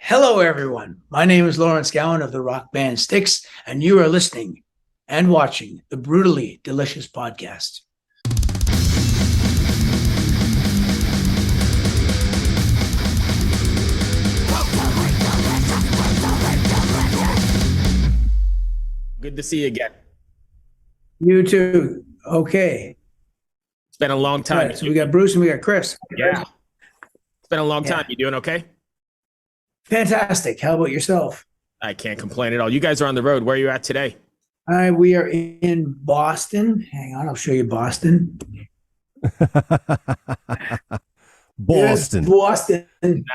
Hello, everyone. My name is Lawrence Gowan of the rock band Styx, and you are listening and watching the Brutally Delicious podcast. Good to see you again. You too. Okay. It's been a long time. Right, so we got Bruce and we got Chris. Yeah. It's been a long time. You doing okay? Fantastic. How about yourself? I can't complain at all. You guys are on the road. Where are you at today? We are in Boston. Hang on, I'll show you Boston. Boston. Yes, Boston.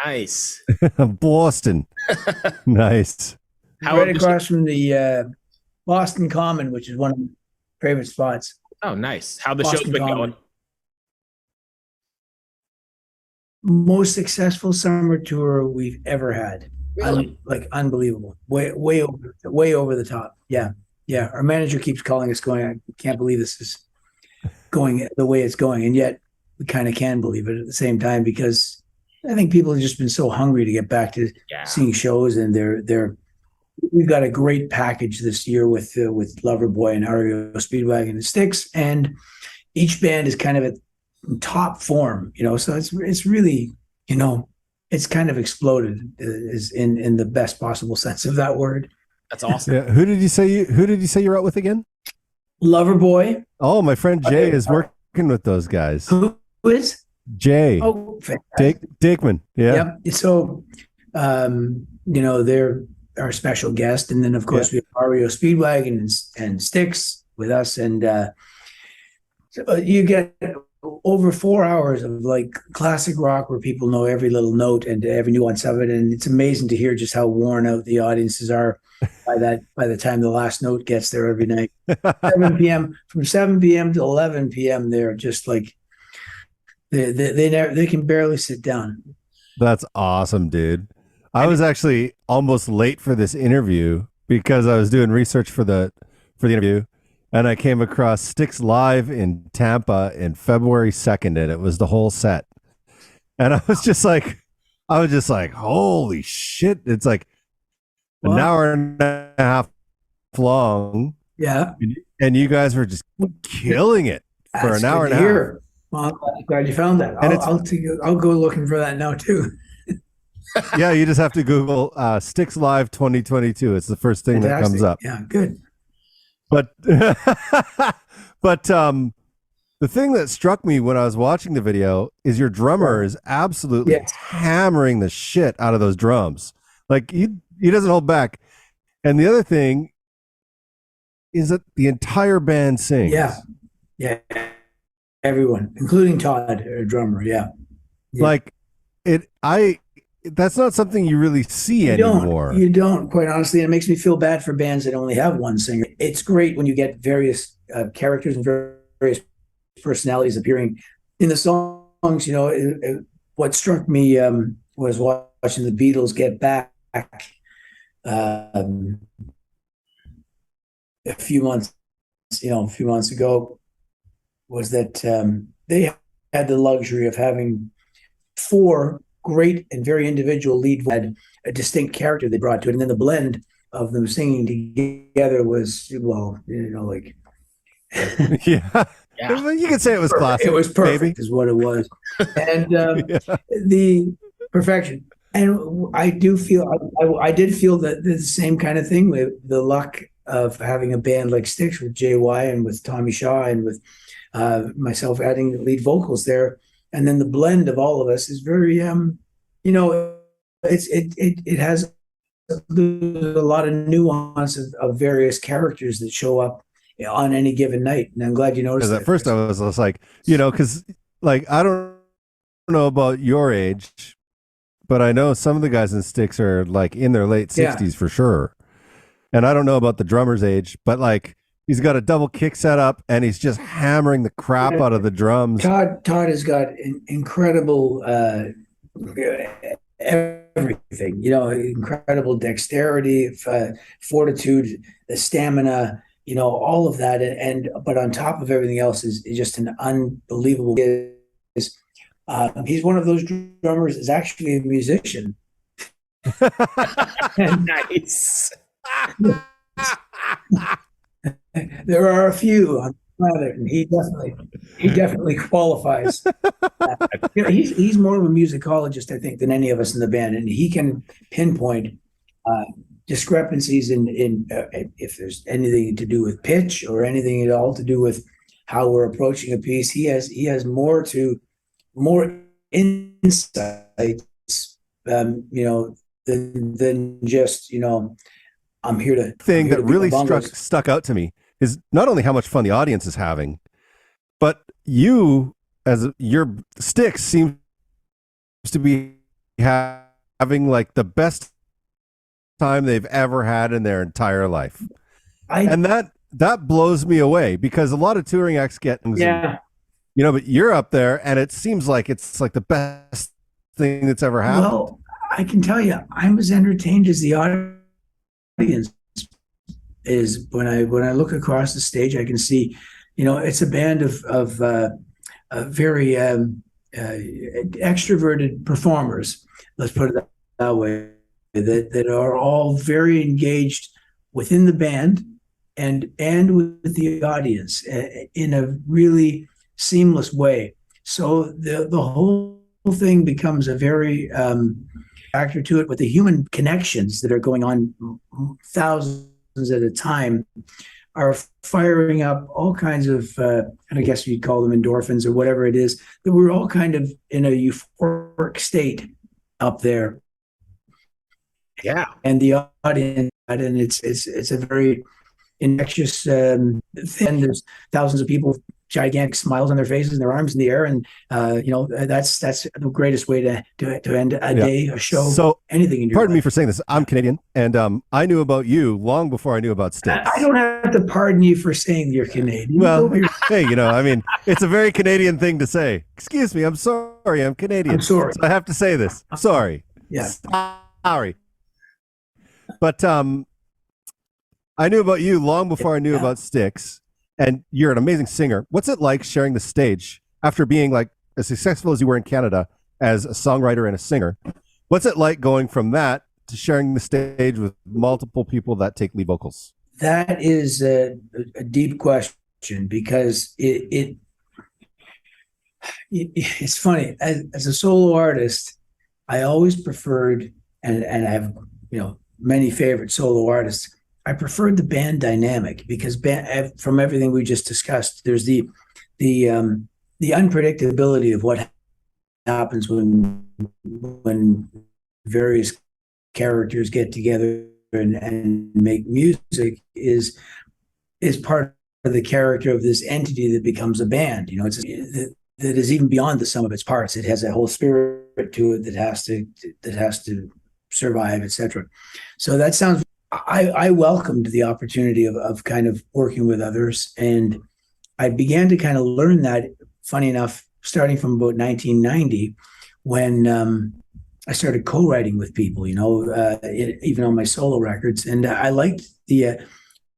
Nice. Boston. Nice. Right across from the Boston Common, which is one of my favorite spots. Oh, nice. How the Boston show's been Common. going? Most successful summer tour we've ever had. Really? Unbelievable. Way over the top. Yeah. Our manager keeps calling us going, I can't believe this is going the way it's going. And yet we kind of can believe it at the same time, because I think people have just been so hungry to get back to seeing shows, and we've got a great package this year with Loverboy and REO Speedwagon and Styx, and each band is kind of at top form, so it's really, it's kind of exploded is in the best possible sense of that word. That's awesome. Yeah. Who did you say you're out with again? Loverboy. Oh, my friend Jay is working with those guys. Who is? Jay. Oh, fantastic. Dakeman. Yeah. Yep. So, they're our special guest, and then of course we have REO Speedwagon and Styx with us, and so you get over 4 hours of like classic rock where people know every little note and every nuance of it, and it's amazing to hear just how worn out the audiences are by the time the last note gets there every night. 7 p.m. From 7 p.m. to 11 p.m. they're just like they can barely sit down. That's awesome, dude. I was actually almost late for this interview because I was doing research for the interview, and I came across Styx live in Tampa in February 2nd, and it was the whole set. And I was just like, holy shit. It's like an hour and a half long. Yeah. And you guys were just killing it for an hour and a half. Well, I'm glad you found that. I'll go looking for that now too. Yeah, you just have to Google Styx Live 2022. It's the first thing that comes up. Yeah, good. But but the thing that struck me when I was watching the video is your drummer is absolutely hammering the shit out of those drums. Like he doesn't hold back. And the other thing is that the entire band sings. Yeah. Everyone, including Todd, our drummer. Yeah. Like that's not something you really see anymore. You don't, quite honestly. And it makes me feel bad for bands that only have one singer. It's great when you get various characters and various personalities appearing in the songs. What struck me was watching the Beatles get back a few months ago, was that they had the luxury of having 4 great and very individual lead voices, had a distinct character they brought to it, and then the blend of them singing together was, like yeah. You could say it was classic. It was perfect, baby. Is what it was, and the perfection. And I do feel I did feel that the same kind of thing, with the luck of having a band like Styx with JY and with Tommy Shaw and with myself adding lead vocals there. And then the blend of all of us is very, it has a lot of nuance of various characters that show up on any given night. And I'm glad you noticed that. At first I was like, because like, I don't know about your age, but I know some of the guys in Styx are like in their late 60s for sure. And I don't know about the drummer's age, but like, he's got a double kick set up, and he's just hammering the crap out of the drums. Todd has got incredible everything, incredible dexterity, fortitude, stamina, all of that. But on top of everything else is just an unbelievable. He's one of those drummers is actually a musician. Nice. There are a few on the planet, and he definitely qualifies. He's more of a musicologist, I think, than any of us in the band, and he can pinpoint uh, discrepancies in if there's anything to do with pitch or anything at all to do with how we're approaching a piece. He has more insights, than just I'm here to I'm Thing here that to beat my really bongos. stuck out to me is not only how much fun the audience is having, but you as your Styx seems to be having like the best time they've ever had in their entire life. I And that blows me away because a lot of touring acts get things and Yeah. but you're up there and it seems like it's like the best thing that's ever happened. Well, I can tell you, I'm as entertained as the audience is when I look across the stage. I can see, it's a band of very extroverted performers. Let's put it that way. That are all very engaged within the band and with the audience in a really seamless way. So the whole thing becomes a very factor to it with the human connections that are going on thousands at a time are firing up all kinds of and I guess you'd call them endorphins or whatever it is, that we're all kind of in a euphoric state up there, Yeah. and the audience, and it's a very infectious thing. There's thousands of people with gigantic smiles on their faces and their arms in the air, and that's the greatest way to end a day, a show, So, anything in your pardon me life. for saying this. I'm Canadian, and I knew about you long before I knew about Styx. I don't have to pardon you for saying you're Canadian. Well, hey, I mean, it's a very Canadian thing to say. Excuse me, I'm sorry, I'm Canadian. I'm sorry. So I have to say this. Sorry. Yeah. Sorry. But I knew about you long before I knew Yeah. about Styx, and you're an amazing singer. What's it like sharing the stage after being like as successful as you were in Canada as a songwriter and a singer? What's it like going from that to sharing the stage with multiple people that take lead vocals? That is a deep question because it's funny. As a solo artist, I always preferred, and I have many favorite solo artists. I preferred the band dynamic because from everything we just discussed, there's the unpredictability of what happens when various characters get together and make music is part of the character of this entity that becomes a band. That is even beyond the sum of its parts. It has a whole spirit to it that has to survive, etc. So that sounds. I welcomed the opportunity of kind of working with others, and I began to kind of learn that. Funny enough, starting from about 1990, when I started co-writing with people, even on my solo records, and I liked the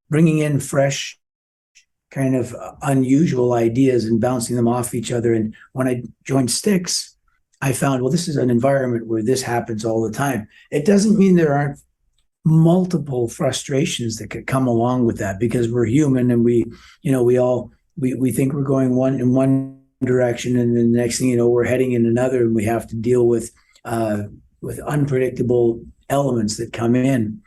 bringing in fresh, kind of unusual ideas and bouncing them off each other. And when I joined Styx, I found, well, this is an environment where this happens all the time. It doesn't mean there aren't multiple frustrations that could come along with that, because we're human and we think we're going in one direction, and then the next thing you know, we're heading in another, and we have to deal with unpredictable elements that come in.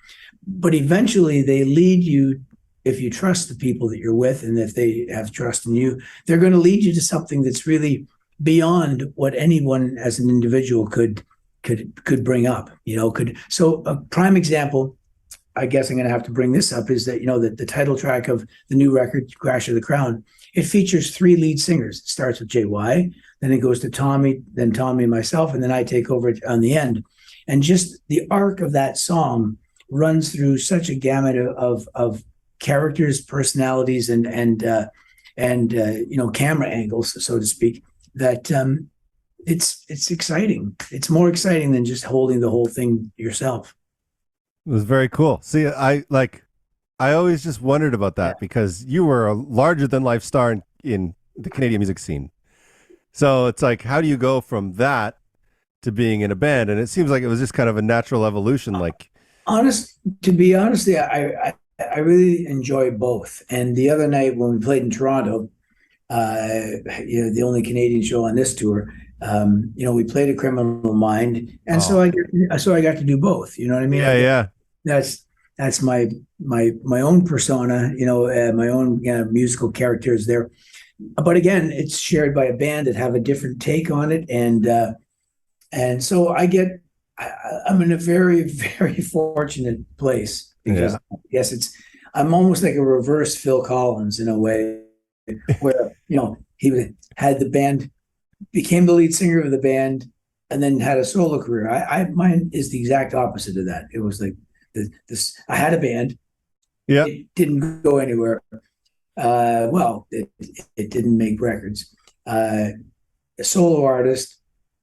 But eventually they lead you, if you trust the people that you're with and if they have trust in you, they're going to lead you to something that's really beyond what anyone as an individual could bring up. So a prime example, I guess I'm going to have to bring this up, is that the title track of the new record, Crash of the Crown, it features 3 lead singers. It starts with JY, then it goes to Tommy, then Tommy and myself, and then I take over on the end. And just the arc of that song runs through such a gamut of characters, personalities, and camera angles, so to speak, that it's exciting. It's more exciting than just holding the whole thing yourself. It was very cool. See, I always just wondered about that because you were a larger than life star in the Canadian music scene. So it's like, how do you go from that to being in a band, and it seems like it was just kind of a natural evolution. Like, To be honest, yeah, I really enjoy both. And the other night when we played in Toronto, the only Canadian show on this tour, we played a Criminal Mind, and so I got to do both. You know what I mean? yeah. That's my own persona. My own musical characters there. But again, it's shared by a band that have a different take on it, and so I'm in a very, very fortunate place because I guess I'm almost like a reverse Phil Collins in a way, where he had the band, became the lead singer of the band, and then had a solo career. Mine is the exact opposite of that. It was like this. I had a band. Yeah. It didn't go anywhere. It didn't make records. A solo artist,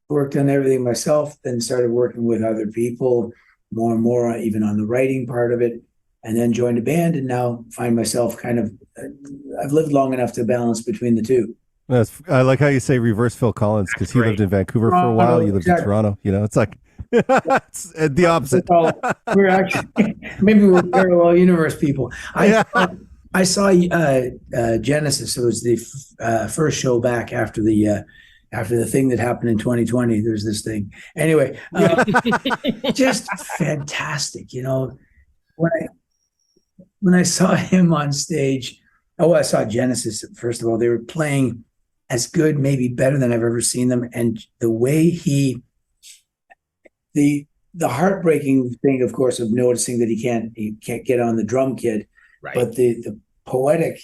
worked on everything myself, then started working with other people more and more, even on the writing part of it, and then joined a band, and now find myself I've lived long enough to balance between the two. I like how you say reverse Phil Collins, because he lived in Vancouver for a while. You lived in Toronto. It's like it's the opposite. We're actually maybe we're parallel universe people. I saw Genesis. It was the first show back after the thing that happened in 2020. There's this thing. Anyway, just fantastic. When I saw him on stage, I saw Genesis. First of all, they were playing as good, maybe better than I've ever seen them. And the way the heartbreaking thing, of course, of noticing that he can't get on the drum kit, Right. but the poetic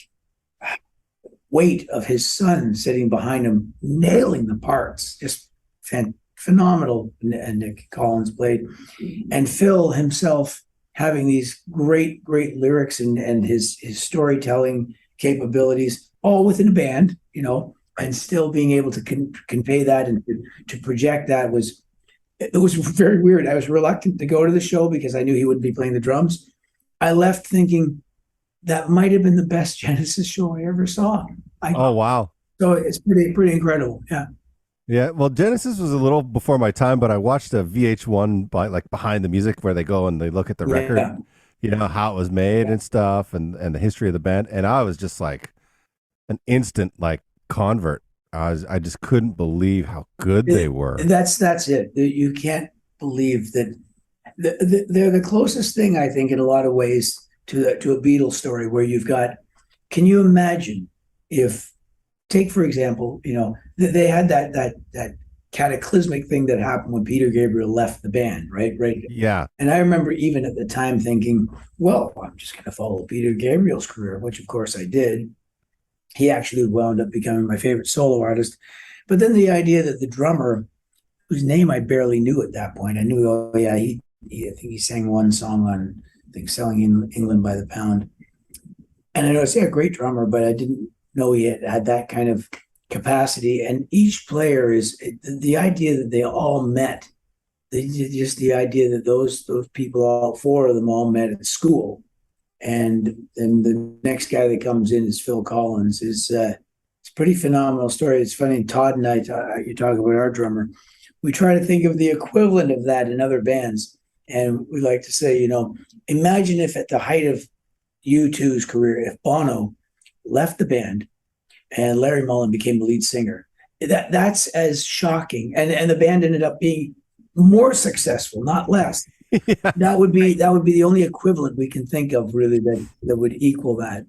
weight of his son sitting behind him, nailing the parts, just phenomenal. And Nick Collins played, and Phil himself having these great lyrics and his storytelling capabilities, all within a band, and still being able to convey that and to project that was very weird. I was reluctant to go to the show because I knew he wouldn't be playing the drums. I left thinking that might have been the best Genesis show I ever saw. Oh, wow. So it's pretty incredible. Yeah. Yeah. Well, Genesis was a little before my time, but I watched a VH1 behind the music, where they go and they look at the record, how it was made and stuff, and the history of the band. And I was just like an instant convert. I just couldn't believe how good they were. That's it. You can't believe that they're the closest thing, I think, in a lot of ways to a Beatles story, where you've got. Can you imagine if, take for example, they had that cataclysmic thing that happened when Peter Gabriel left the band, right? Yeah. And I remember even at the time thinking, well, I'm just going to follow Peter Gabriel's career, which of course I did. He actually wound up becoming my favorite solo artist. But then the idea that the drummer, whose name I barely knew at that point, I knew, I think he sang one song on, I think, Selling in England by the Pound. And I know, great drummer, but I didn't know he had that kind of capacity. And each player is the idea that they all met. Just the idea that those people, all four of them, all met at school. And then the next guy that comes in is Phil Collins. It's a pretty phenomenal story. It's funny. Todd and I, you talk about our drummer. We try to think of the equivalent of that in other bands. And we like to say, imagine if at the height of U2's career, if Bono left the band and Larry Mullen became the lead singer, that's as shocking. And the band ended up being more successful, not less. Yeah. That would be the only equivalent we can think of, really, that would equal that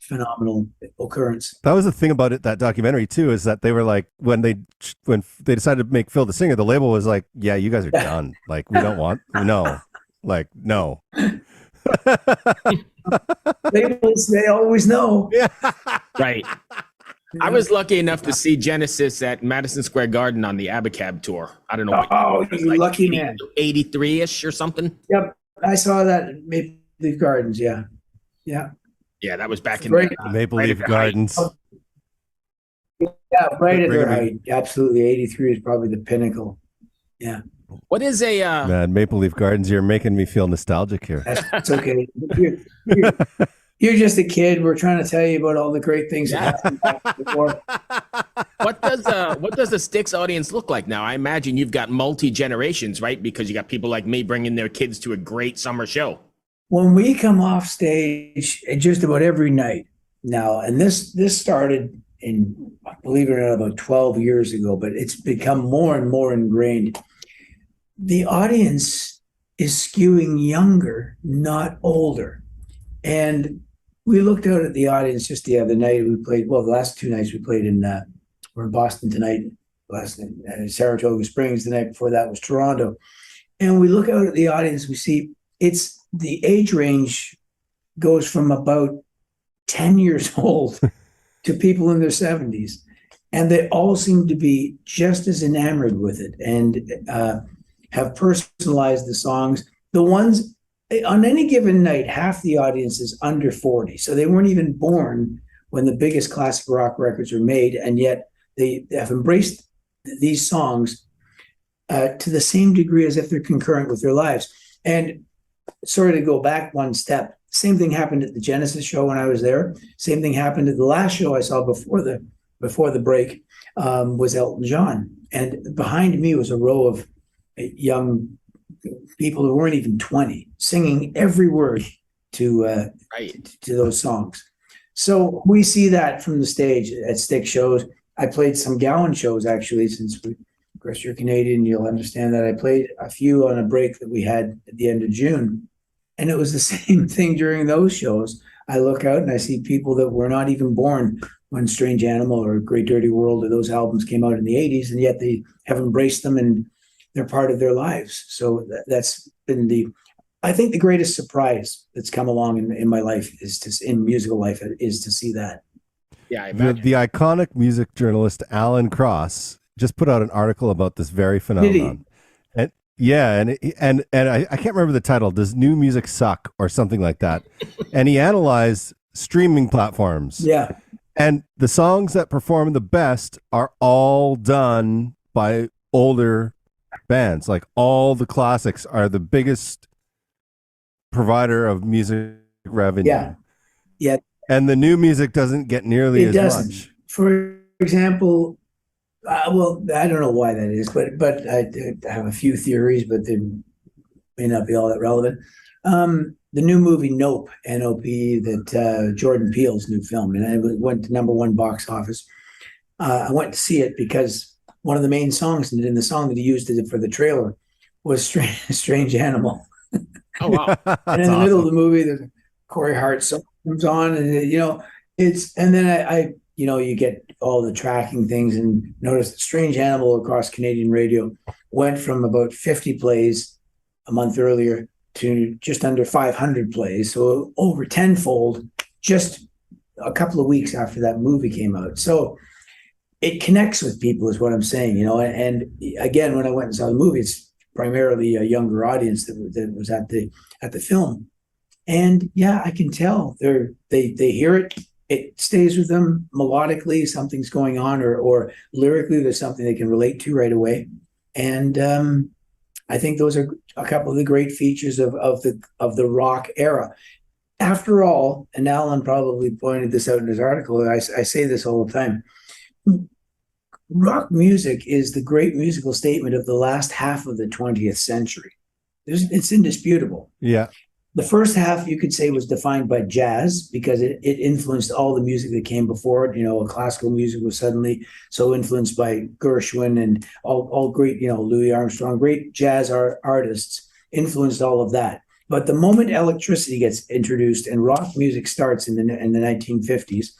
phenomenal occurrence. That was the thing about it, that documentary too, is that they were like, when they decided to make Phil the singer, the label was like, yeah, you guys are done. Like, we don't want, no. Labels, they always know. Yeah. Right. I was lucky enough to see Genesis at Madison Square Garden on the Abacab tour. I don't know. Oh, you lucky man. 83-ish or something. Yep. I saw that at Maple Leaf Gardens. Yeah. Yeah. Yeah, that was back in Maple Leaf Gardens. Yeah, right at their height. Absolutely. 83 is probably the pinnacle. Yeah. What is a Man, Maple Leaf Gardens, you're making me feel nostalgic here. That's okay. You're just a kid. We're trying to tell you about all the great things that happened back before. What does the Styx audience look like now? I imagine you've got multi generations, right? Because you got people like me bringing their kids to a great summer show. When we come off stage just about every night now, and this started in, believe it or not, about 12 years ago, but it's become more and more ingrained. The audience is skewing younger, not older. And we looked out at the audience just the other night. We played, well, the last 2 nights we played in, we're in Boston tonight, last night, Saratoga Springs. The night before that was Toronto. And we look out at the audience, we see it's the age range goes from about 10 years old to people in their 70s. And they all seem to be just as enamored with it and have personalized the songs. The ones on any given night, half the audience is under 40. So they weren't even born when the biggest classic rock records were made. And yet they have embraced these songs to the same degree as if they're concurrent with their lives. And sorry to go back one step. Same thing happened at the Genesis show when I was there. Same thing happened at the last show I saw before the break, was Elton John. And behind me was a row of young people who weren't even 20 singing every word to those songs. So we see that from the stage at Styx shows. I played some Gowan shows, actually, since of course you're Canadian, you'll understand that. I played a few on a break that we had at the end of June. And it was the same thing during those shows. I look out and I see people that were not even born when Strange Animal or Great Dirty World or those albums came out in the 80s, and yet they have embraced them and they're part of their lives. So that's been I think the greatest surprise that's come along in my life in musical life is to see that. Yeah, I imagine. The iconic music journalist Alan Cross just put out an article about this very phenomenon. And yeah, and I can't remember the title. Does new music suck or something like that? And he analyzed streaming platforms. Yeah. And the songs that perform the best are all done by older bands. Like all the classics are the biggest provider of music revenue. Yeah. Yeah. And the new music doesn't get nearly as much. For example, well, I don't know why that is, but I have a few theories, but they may not be all that relevant. The new movie Nope, N-O-P, that Jordan Peele's new film, and it went to #1 box office. I went to see it because one of the main songs in the song that he used for the trailer was Strange Animal. Oh, wow. And in the middle of the movie, the Corey Hart song comes on, and and then I you get all the tracking things and notice that Strange Animal across Canadian radio went from about 50 plays a month earlier to just under 500 plays, so over tenfold just a couple of weeks after that movie came out. So it connects with people, is what I'm saying, and again, when I went and saw the movie, it's primarily a younger audience that was at the film. And yeah, I can tell they hear it. It stays with them melodically. Something's going on, or lyrically, there's something they can relate to right away. And I think those are a couple of the great features of the rock era. After all, and Alan probably pointed this out in his article, I say this all the time. Rock music is the great musical statement of the last half of the 20th century. It's indisputable. Yeah. The first half, you could say, was defined by jazz because it influenced all the music that came before it. Classical music was suddenly so influenced by Gershwin and all great, Louis Armstrong, great jazz artists influenced all of that. But the moment electricity gets introduced and rock music starts in the 1950s,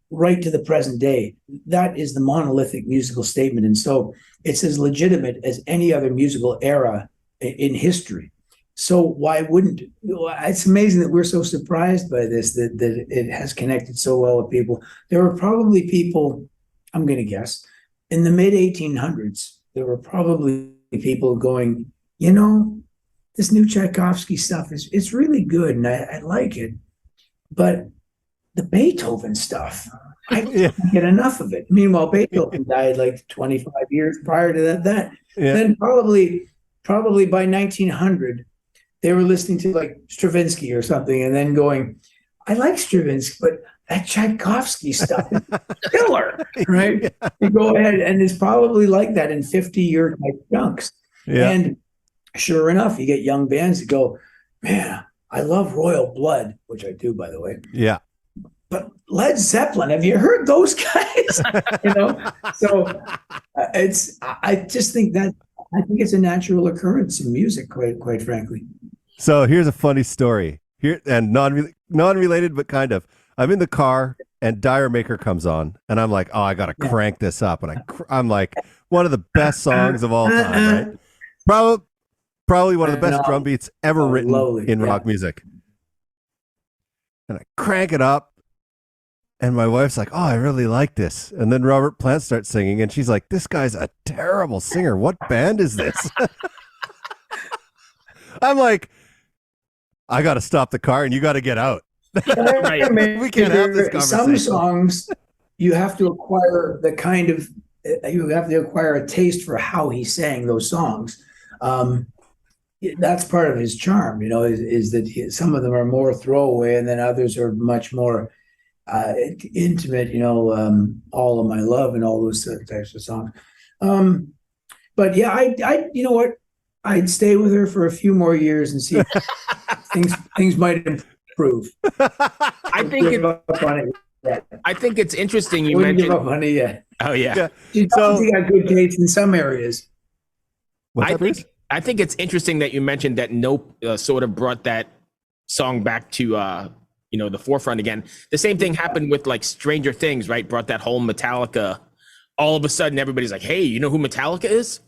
right to the present day, that is the monolithic musical statement. And so it's as legitimate as any other musical era in history. So why wouldn't it? It's amazing that we're so surprised by this, that it has connected so well with people. There were probably people, I'm going to guess, in the mid 1800s, there were probably people going, this new Tchaikovsky stuff it's really good and I like it, but the Beethoven stuff, I can't get enough of it. Meanwhile, Beethoven died like 25 years prior to that. Then probably by 1900, they were listening to like Stravinsky or something, and then going, I like Stravinsky, but that Tchaikovsky stuff is killer, right? Yeah. You go ahead, and it's probably like that in 50-year type chunks. Yeah. And sure enough, you get young bands that go, man, I love Royal Blood, which I do, by the way. Yeah. But Led Zeppelin, have you heard those guys? You know, so I just think that I think it's a natural occurrence in music, quite frankly. So here's a funny story here, and non-related, but kind of. I'm in the car, and Dire Maker comes on, and I'm like, oh, I gotta crank this up, and I'm like, one of the best songs of all time, right? Probably one of the best drum beats ever written in rock music. And I crank it up, and my wife's like, oh, I really like this. And then Robert Plant starts singing, and she's like, this guy's a terrible singer. What band is this? I'm like, I got to stop the car, and you got to get out. Right. We can't have this conversation. Some songs, you have to acquire you have to acquire a taste for how he sang those songs. That's part of his charm, you know, is that some of them are more throwaway, and then others are much more intimate, you know, All of My Love and all those types of songs. But yeah, I you know what, I'd stay with her for a few more years and see if things might improve. I think it's interesting you mentioned. Give up on it yet. Oh yeah. She's obviously got good taste in some areas. I think it's interesting that you mentioned that Nope sort of brought that song back to the forefront again. The same thing happened with like Stranger Things, right? Brought that whole Metallica. All of a sudden, everybody's like, "Hey, you know who Metallica is?"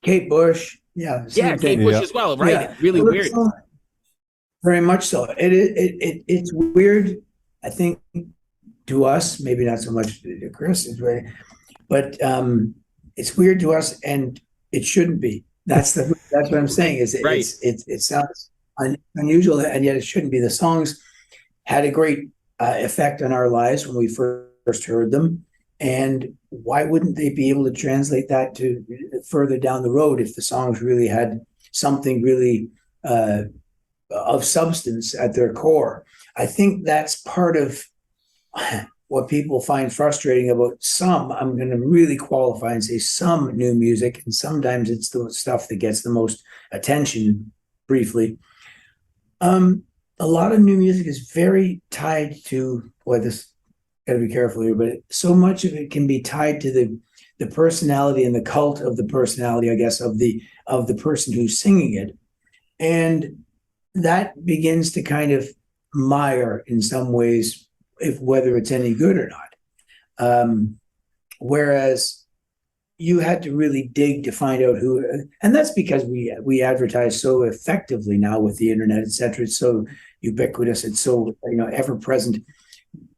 Kate Bush, yeah, Kate Bush as well, right? Yeah. It's really weird. Very much so. It's weird. I think to us, maybe not so much to Chris, but it's weird to us, and it shouldn't be. That's what I'm saying. Right. It sounds unusual, and yet it shouldn't be. The songs had a great effect on our lives when we first heard them, and why wouldn't they be able to translate that to further down the road if the songs really had something really of substance at their core? I think that's part of what people find frustrating about some, I'm going to really qualify and say some new music, and sometimes it's the stuff that gets the most attention briefly. A lot of new music is very tied to, this got to be careful here, but so much of it can be tied to the personality and the cult of the personality, I guess, of the person who's singing it. And that begins to kind of mire in some ways, whether it's any good or not. Whereas you had to really dig to find out who, and that's because we advertise so effectively now with the internet, et cetera. It's so ubiquitous. It's so, ever present.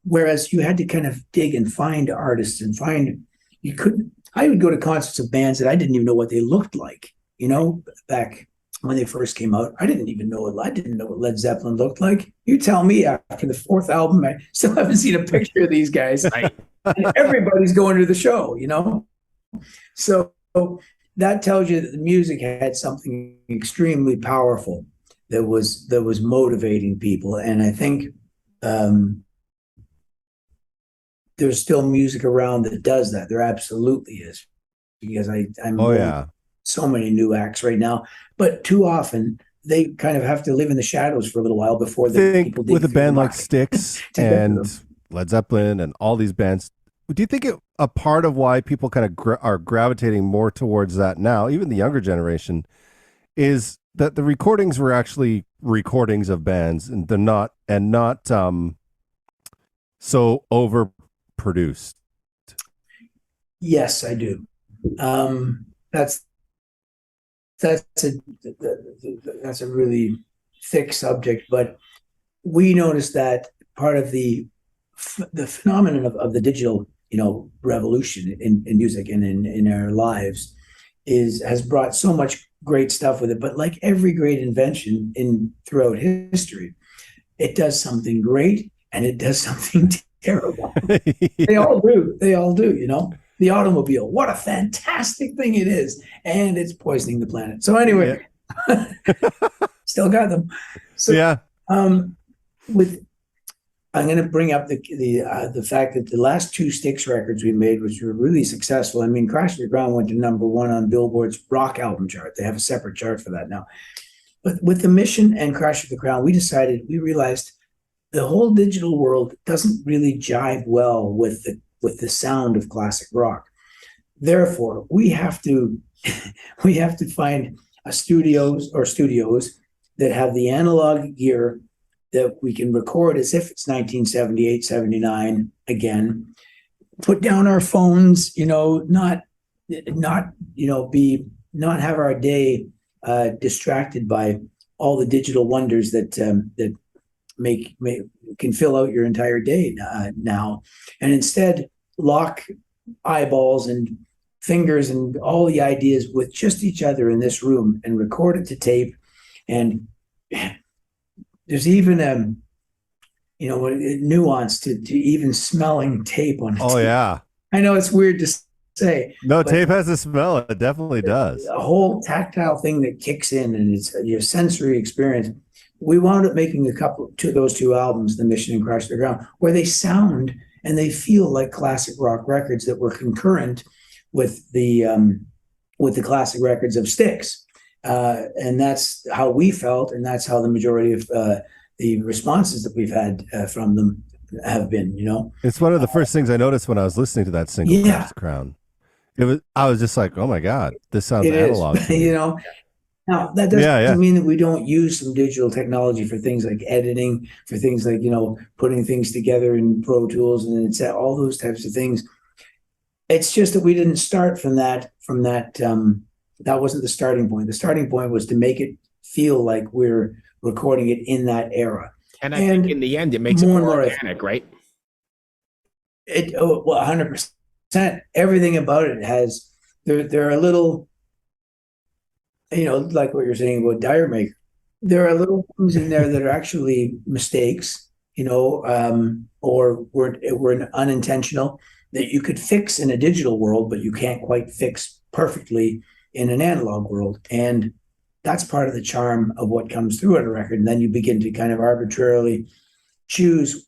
Whereas you had to kind of dig and find artists and I would go to concerts of bands that I didn't even know what they looked like, back when they first came out. I didn't know what Led Zeppelin looked like. You tell me, after the fourth album, I still haven't seen a picture of these guys. Right. And everybody's going to the show, So that tells you that the music had something extremely powerful that was motivating people. And I think there's still music around that does that. There absolutely is, because I'm so many new acts right now, but too often they kind of have to live in the shadows for a little while before people dig with a band like rock. Styx and Led Zeppelin and all these bands. Do you think a part of why people kind of are gravitating more towards that now, even the younger generation, is that the recordings were actually recordings of bands, and they're not so overproduced? Yes, I do. That's a really thick subject, but we noticed that part of the phenomenon of the digital, revolution in music and in our lives has brought so much great stuff with it. But like every great invention throughout history, it does something great and it does something terrible. They all do. The automobile, what a fantastic thing it is, and it's poisoning the planet. So anyway, Still got them. So Yeah. with I'm going to bring up the fact that the last two Styx records we made, which were really successful. I mean, Crash to the Ground went to #1 on Billboard's rock album chart. They have a separate chart for that now. But with the Mission and Crash to the Ground, we realized the whole digital world doesn't really jive well with the sound of classic rock. Therefore, we have to we have to find studios that have the analog gear that we can record as if it's 1978, 79 again. Put down our phones, not not have our day distracted by all the digital wonders that can fill out your entire day now, and instead lock eyeballs and fingers and all the ideas with just each other in this room and record it to tape. And there's even a nuance to even smelling tape on it. Oh yeah. I know it's weird to say. No, tape has a smell. It definitely does. A whole tactile thing that kicks in, and it's your sensory experience. We wound up making those two albums, The Mission and Crash to the Ground, where they sound and they feel like classic rock records that were concurrent with the classic records of Styx. And that's how we felt, and that's how the majority of the responses that we've had from them have been. It's one of the first things I noticed when I was listening to that single, Crash to the Crown. I was just like, oh my God, this sounds analog. Now that doesn't mean that we don't use some digital technology for things like editing, for things like putting things together in Pro Tools and it's all those types of things. It's just that we didn't start from that. That wasn't the starting point. The starting point was to make it feel like we're recording it in that era. And I think in the end, it makes it more organic, right? 100%. Everything about it has. There are little, like what you're saying about Dire Maker. There are little things in there that are actually mistakes, or were unintentional that you could fix in a digital world, but you can't quite fix perfectly in an analog world. And that's part of the charm of what comes through on a record. And then you begin to kind of arbitrarily choose,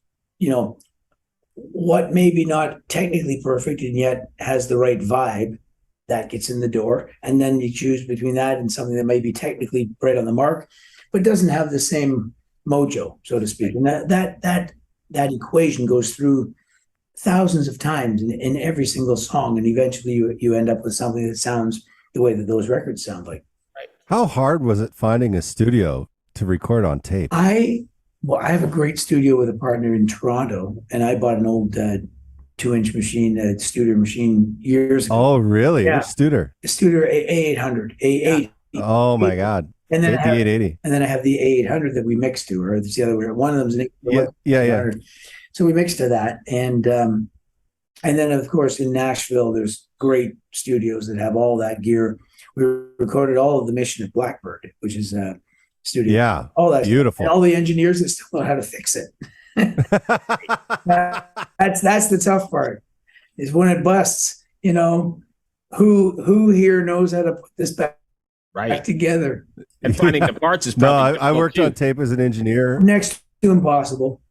what may be not technically perfect and yet has the right vibe that gets in the door. And then you choose between that and something that may be technically right on the mark, but doesn't have the same mojo, so to speak. And that equation goes through thousands of times in every single song. And eventually you end up with something that sounds the way that those records sound like. How hard was it finding a studio to record on tape? I have a great studio with a partner in Toronto, and I bought an old 2-inch machine, Studer machine years ago. Oh, really? Yeah. Which Studer? Studer A800, A8. Oh my God. And then the 880. And then I have the A800 that we mix to, or it's the other way. One of them's an Yeah. So we mix to that, and then of course in Nashville, there's great studios that have all that gear. We recorded all of The Mission at Blackbird, which is a studio. Yeah, all that beautiful. And all the engineers that still know how to fix it. That's the tough part. Is when it busts. Who here knows how to put this back together? And finding the parts is probably I worked on tape as an engineer. Next to impossible.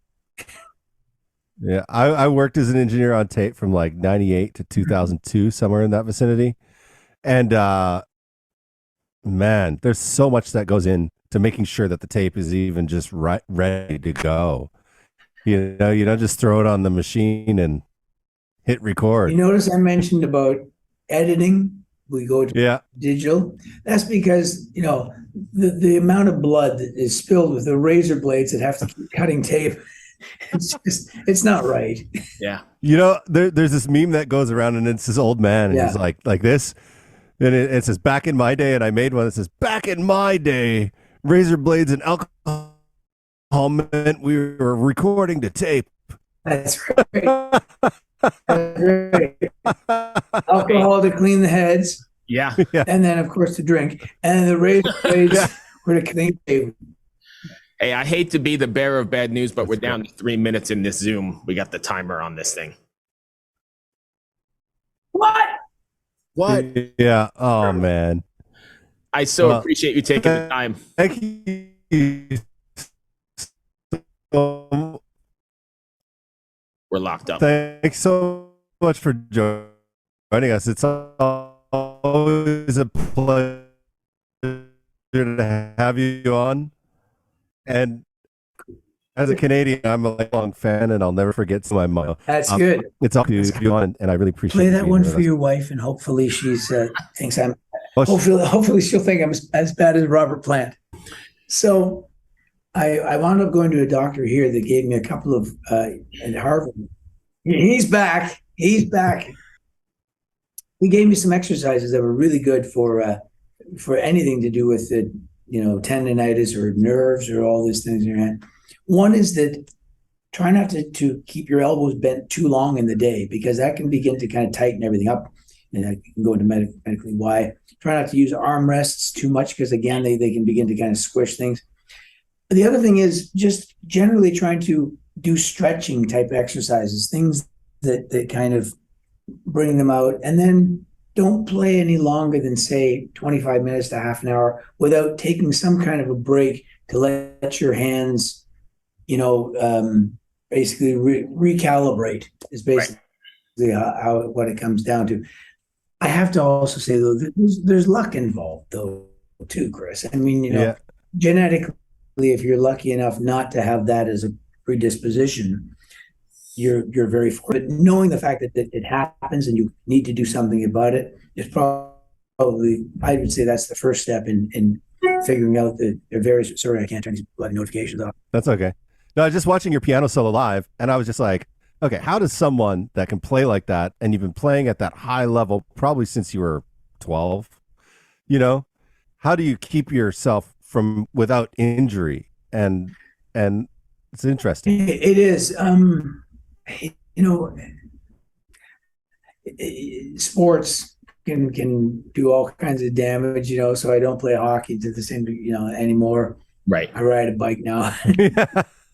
Yeah, I worked as an engineer on tape from like 98 to 2002, somewhere in that vicinity. And man, there's so much that goes in to making sure that the tape is even just ready to go. You don't just throw it on the machine and hit record. You notice I mentioned about editing. We go to digital. That's because, the amount of blood that is spilled with the razor blades that have to keep cutting tape. It's not right. Yeah. There's this meme that goes around and it's this old man and he's like this. And it says, back in my day, and I made one that says, back in my day, razor blades and alcohol meant we were recording to tape. That's right. That's right. Alcohol to clean the heads. Yeah. And then, of course, to drink. And the razor blades were to clean tape. Hey, I hate to be the bearer of bad news, but we're down to 3 minutes in this Zoom. We got the timer on this thing. What? What? Yeah. Oh, man. I so appreciate you taking the time. Thank you. We're locked up. Thanks so much for joining us. It's always a pleasure to have you on. And as a Canadian, I'm a lifelong fan, and I'll never forget my mile. That's good. It's all you on, and I really appreciate. Play that one for your wife, and hopefully she's thinks I'm. Well, hopefully she'll think I'm as bad as Robert Plant. So, I wound up going to a doctor here that gave me a couple of at Harvard. He's back. He's back. He gave me some exercises that were really good for anything to do with the tendonitis or nerves or all these things in your hand. One is that try not to keep your elbows bent too long in the day, because that can begin to kind of tighten everything up. And I can go into medically why. Try not to use arm rests too much, because again, they can begin to kind of squish things. The other thing is just generally trying to do stretching type exercises, things that kind of bring them out. And then don't play any longer than, say, 25 minutes to half an hour without taking some kind of a break to let your hands, basically recalibrate is basically what it comes down to. I have to also say, though, there's luck involved, though, too, Chris. I mean, genetically, if you're lucky enough not to have that as a predisposition, you're very fortunate. Knowing the fact that it happens and you need to do something about it is probably, I would say, that's the first step in figuring out the various. Sorry, I can't turn these bloody notifications off. That's okay. No, I was just watching your piano solo live, and I was just like, okay, how does someone that can play like that, and you've been playing at that high level probably since you were 12, how do you keep yourself from without injury? And it's interesting. It is. Sports can do all kinds of damage, so I don't play hockey to the same, anymore. Right. I ride a bike now.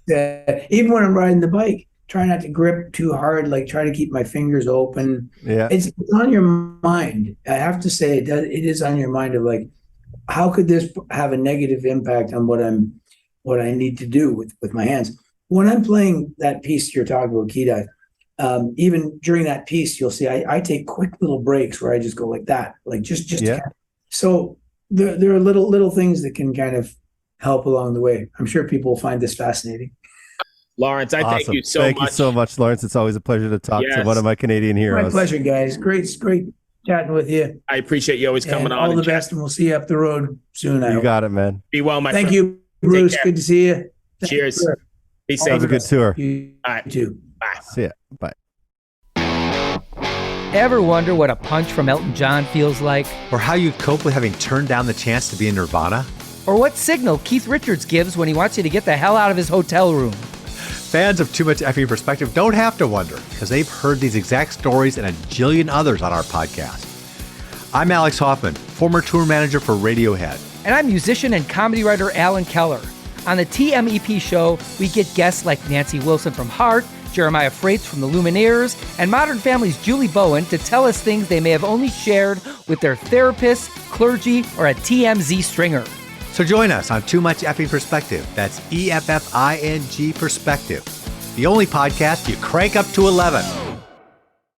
Even when I'm riding the bike, try not to grip too hard, like try to keep my fingers open. Yeah. It's on your mind. I have to say it is on your mind of like, how could this have a negative impact on what I need to do with my hands? When I'm playing that piece you're talking about, key dive, even during that piece, you'll see I take quick little breaks where I just go like that, like just yeah. So there are little things that can kind of help along the way. I'm sure people will find this fascinating. Lawrence, I thank you so much. Thank you so much, Lawrence. It's always a pleasure to talk to one of my Canadian heroes. My pleasure, guys. Great chatting with you. I appreciate you always coming on. All the best, and we'll see you up the road soon. You got it, man. Be well, my friend. Thank you, Bruce. Good to see you. Cheers. Be safe. Have a good tour. You too. Bye. See ya. Bye. Ever wonder what a punch from Elton John feels like? Or how you'd cope with having turned down the chance to be in Nirvana? Or what signal Keith Richards gives when he wants you to get the hell out of his hotel room? Fans of Too Much Effing Perspective don't have to wonder, because they've heard these exact stories and a jillion others on our podcast. I'm Alex Hoffman, former tour manager for Radiohead. And I'm musician and comedy writer Alan Keller. On the TMEP show, we get guests like Nancy Wilson from Heart, Jeremiah Freites from the Lumineers, and Modern Family's Julie Bowen to tell us things they may have only shared with their therapist, clergy, or a TMZ stringer. So join us on Too Much Effing Perspective. That's EFFING Perspective. The only podcast you crank up to 11.